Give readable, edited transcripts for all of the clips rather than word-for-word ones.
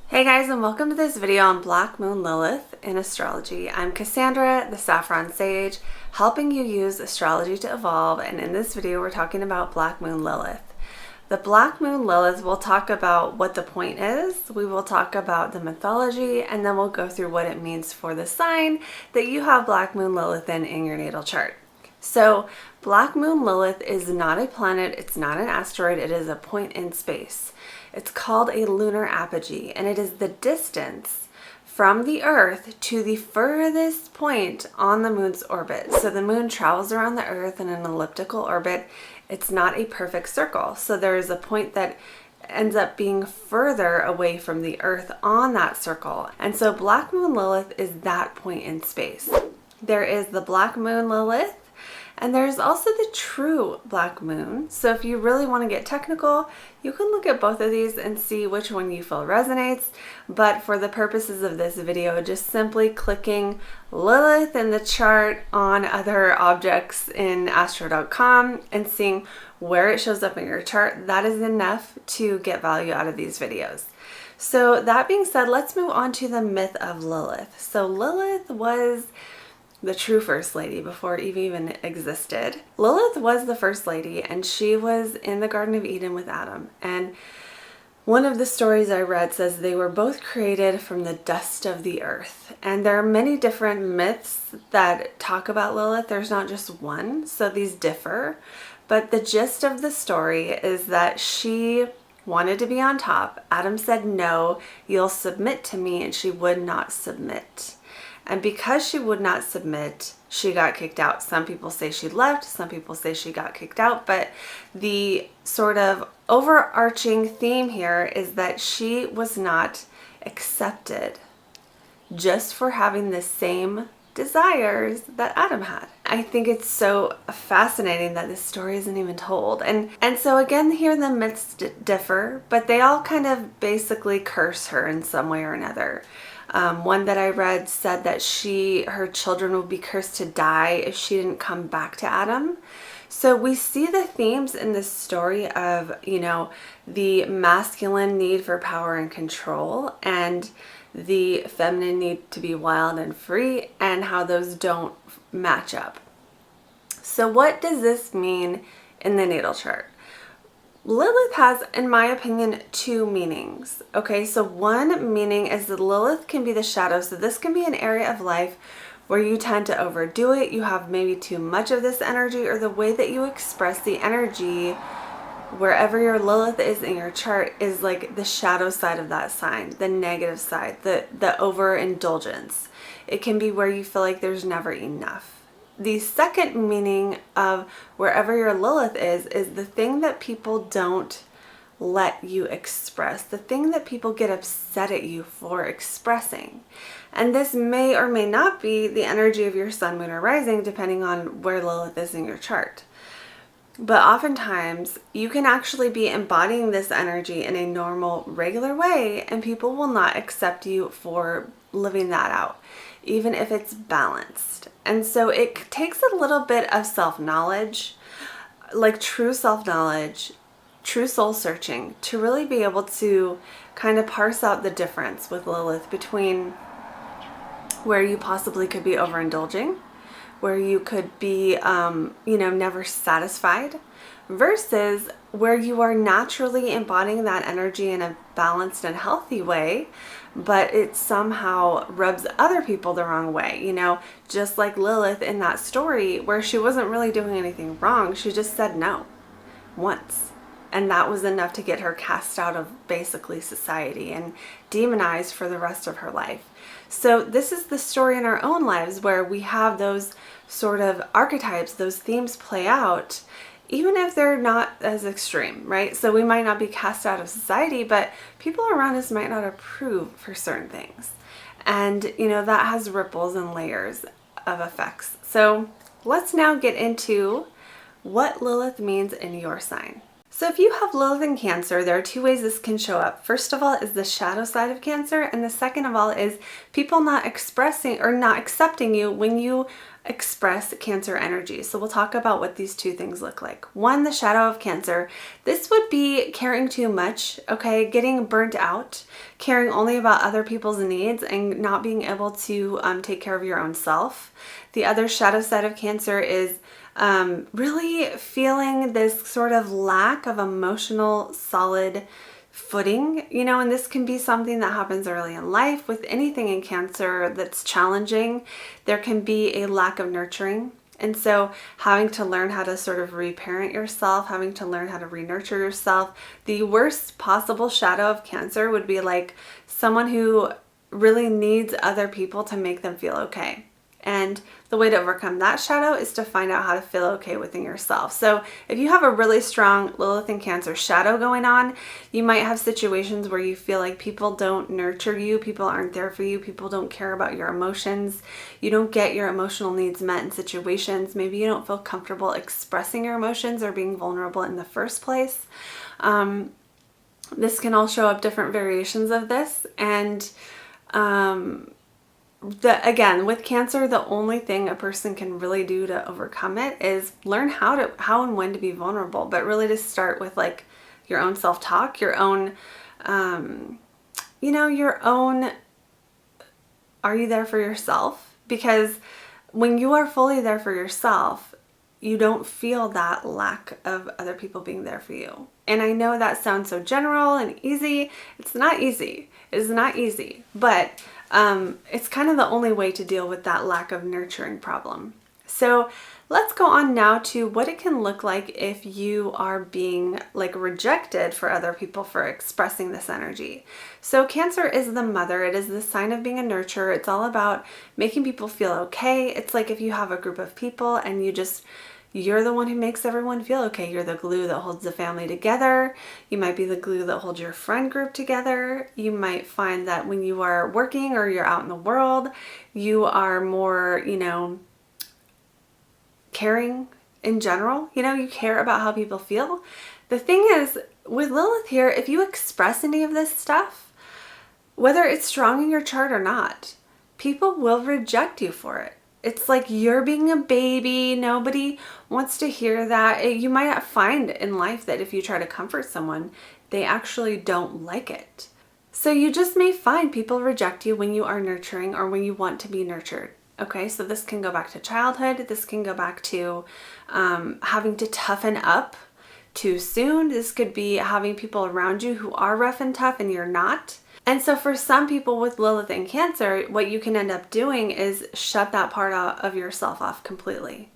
Hey guys, and welcome to this video on Black Moon Lilith in astrology. I'm Cassandra, the Saffron Sage, helping you use astrology to evolve, and in this video we're talking about Black Moon Lilith. The Black Moon Lilith, we'll talk about what the point is, we will talk about the mythology, and then we'll go through what it means for the sign that you have Black Moon Lilith in your natal chart. So Black Moon Lilith is not a planet, it's not an asteroid, it is a point in space. It's called a lunar apogee, and it is the distance from the Earth to the furthest point on the moon's orbit. So the moon travels around the Earth in an elliptical orbit. It's not a perfect circle. So there is a point that ends up being further away from the Earth on that circle. And so Black Moon Lilith is that point in space. There is the Black Moon Lilith, and there's also the true Black Moon. So if you really want to get technical, you can look at both of these and see which one you feel resonates. But for the purposes of this video, just simply clicking Lilith in the chart on other objects in astro.com and seeing where it shows up in your chart, that is enough to get value out of these videos. So that being said, let's move on to the myth of Lilith. So Lilith was the true first lady before Eve even existed. Lilith was the first lady, and she was in the Garden of Eden with Adam. And one of the stories I read says they were both created from the dust of the earth. And there are many different myths that talk about Lilith. There's not just one, so these differ. But the gist of the story is that she wanted to be on top. Adam said, "No, you'll submit to me," and she would not submit. And because she would not submit, she got kicked out. Some people say she left, some people say she got kicked out, but the sort of overarching theme here is that she was not accepted just for having the same desires that Adam had. I think it's so fascinating that this story isn't even told. And so again, here the myths differ, but they all kind of basically curse her in some way or another. One that I read said that her children would be cursed to die if she didn't come back to Adam. So we see the themes in this story of, the masculine need for power and control and the feminine need to be wild and free, and how those don't match up. So what does this mean in the natal chart? Lilith has, in my opinion, two meanings. Okay, so one meaning is that Lilith can be the shadow. So this can be an area of life where you tend to overdo it. You have maybe too much of this energy, or the way that you express the energy wherever your Lilith is in your chart is like the shadow side of that sign, the negative side, the overindulgence. It can be where you feel like there's never enough. The second meaning of wherever your Lilith is the thing that people don't let you express, the thing that people get upset at you for expressing. And this may or may not be the energy of your sun, moon, or rising, depending on where Lilith is in your chart. But oftentimes you can actually be embodying this energy in a normal, regular way, and people will not accept you for living that out, even if it's balanced. And so it takes a little bit of self-knowledge, like true self-knowledge, true soul searching, to really be able to kind of parse out the difference with Lilith between where you possibly could be overindulging, where you could be, never satisfied, versus where you are naturally embodying that energy in a balanced and healthy way, but it somehow rubs other people the wrong way, just like Lilith in that story where she wasn't really doing anything wrong. She just said no once. And that was enough to get her cast out of basically society and demonized for the rest of her life. So this is the story in our own lives where we have those sort of archetypes, those themes play out, even if they're not as extreme, right? So we might not be cast out of society, but people around us might not approve for certain things. And, that has ripples and layers of effects. So let's now get into what Lilith means in your sign. So if you have Lilith in Cancer, there are two ways this can show up. First of all is the shadow side of Cancer, and the second of all is people not expressing or not accepting you when you express Cancer energy. So we'll talk about what these two things look like. One, the shadow of Cancer. This would be caring too much, okay? Getting burnt out, caring only about other people's needs and not being able to take care of your own self. The other shadow side of Cancer is really feeling this sort of lack of emotional solid footing, you know, and this can be something that happens early in life with anything in Cancer that's challenging. There can be a lack of nurturing. And so having to learn how to sort of reparent yourself, having to learn how to re-nurture yourself. The worst possible shadow of Cancer would be like someone who really needs other people to make them feel okay. And the way to overcome that shadow is to find out how to feel okay within yourself. So if you have a really strong Lilith and Cancer shadow going on, you might have situations where you feel like people don't nurture you, people aren't there for you, people don't care about your emotions, you don't get your emotional needs met in situations, maybe you don't feel comfortable expressing your emotions or being vulnerable in the first place. This can all show up different variations of this, and again, with Cancer, the only thing a person can really do to overcome it is learn how and when to be vulnerable, but really to start with like your own self-talk, your own, your own, are you there for yourself? Because when you are fully there for yourself, you don't feel that lack of other people being there for you. And I know that sounds so general and easy. It's not easy. It is not easy, but it's kind of the only way to deal with that lack of nurturing problem. So let's go on now to what it can look like if you are being like rejected for other people for expressing this energy. So Cancer is the mother. It is the sign of being a nurturer. It's all about making people feel okay. It's like if you have a group of people and you're the one who makes everyone feel okay. You're the glue that holds the family together. You might be the glue that holds your friend group together. You might find that when you are working or you're out in the world, you are more, caring in general. You care about how people feel. The thing is, with Lilith here, if you express any of this stuff, whether it's strong in your chart or not, people will reject you for it. It's like you're being a baby. Nobody wants to hear that. You might find in life that if you try to comfort someone, they actually don't like it. So you just may find people reject you when you are nurturing or when you want to be nurtured. Okay, so this can go back to childhood. This can go back to having to toughen up too soon. This could be having people around you who are rough and tough and you're not. And so for some people with Lilith and Cancer, what you can end up doing is shut that part of yourself off completely.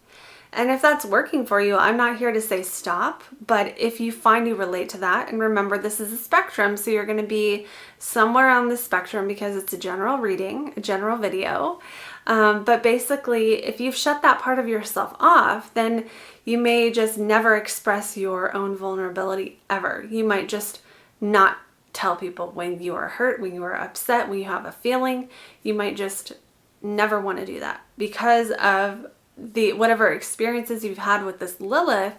And if that's working for you, I'm not here to say stop, but if you find you relate to that, and remember this is a spectrum, so you're going to be somewhere on the spectrum because it's a general reading, a general video. But basically, if you've shut that part of yourself off, then you may just never express your own vulnerability ever. You might just not tell people when you are hurt, when you are upset, when you have a feeling. You might just never want to do that because of the whatever experiences you've had with this Lilith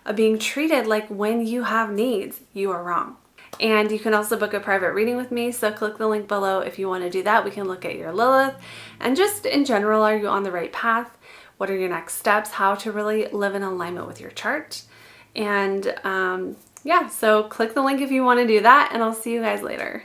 of being treated like when you have needs, you are wrong. And you can also book a private reading with me. So click the link below if you want to do that. We can look at your Lilith and just in general, are you on the right path? What are your next steps? How to really live in alignment with your chart. And yeah, so click the link if you want to do that, and I'll see you guys later.